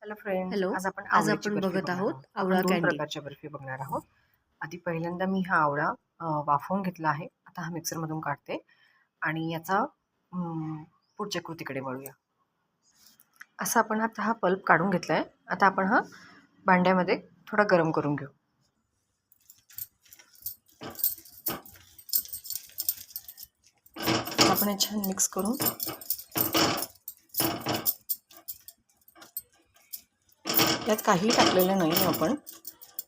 Hello friends, hello. आज आपण आज आवळ्याची आपण बर्फी बघत बघणार आहोत आहोत. आपण आवळा दोन कँडी. प्रकारच्या बर्फी बघणार आहोत. आधी पहिल्यांदा मी हा आवळा वाफवून घेतला आहे. आता हा मिक्सरमधून काढते आणि याचा पुढच्या कृतीकडे वळूया. असा आपण आता हा पल्प काढून घेतला आहे. आता आपण हा भांड्यामध्ये थोडा गरम करून घेऊ. आपण हे छान मिक्स करून यात काहीही टाकलेलं नाही.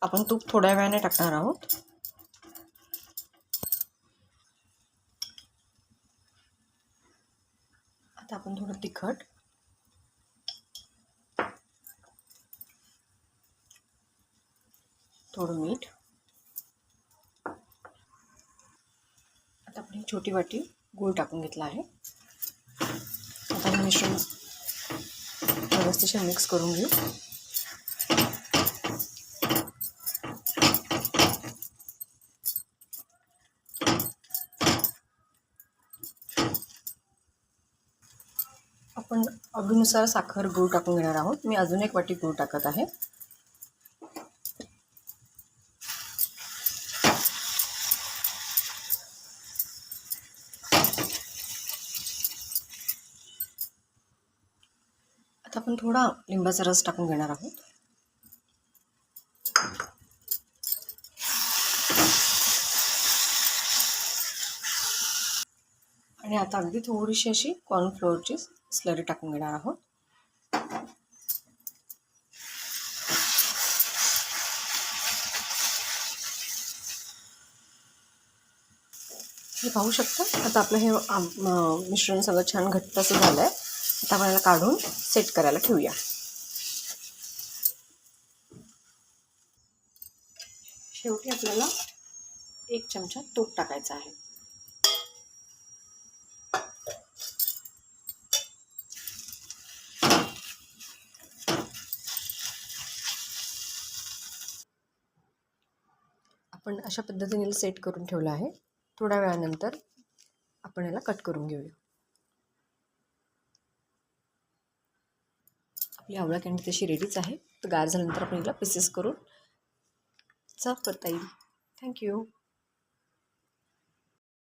आपण तूप थोड्या वेळाने टाकणार आहोत. आता आपण थोडं तिखट, थोडं मीठ, आता आपण ही छोटी वाटी गूळ टाकून घेतला आहे. आता हे मिश्रण व्यवस्थित मिक्स करून घेऊ. आपण आवडीनुसार साखर गूळ टाकून घेणार आहोत. मी अजून एक वाटी गूळ टाकत आहे. आता आपण थोडा लिंबाचा रस टाकून घेणार आहोत. आणि आता अगदी थोडीशी अशी कॉर्नफ्लोअरची स्लरी टाकून घेणार आहोत. हे पाहू शकता. आता आपलं हे मिश्रण सगळं छान घट्ट असं झालं आहे. आता आपण याला काढून सेट करायला ठेवूया. शेवटी आपल्याला 1 चमचा तूप टाकायचं आहे. आपण अशा पद्धतीने सेट करून ठेवलं आहे. थोड्या वेळानंतर आपण याला कट करून घेऊया. आपली आवळा कँडी तशी रेडीच आहे. तर गार झाल्यानंतर आपण याला पीसेस करून सर्व करता येईल. थँक्यू.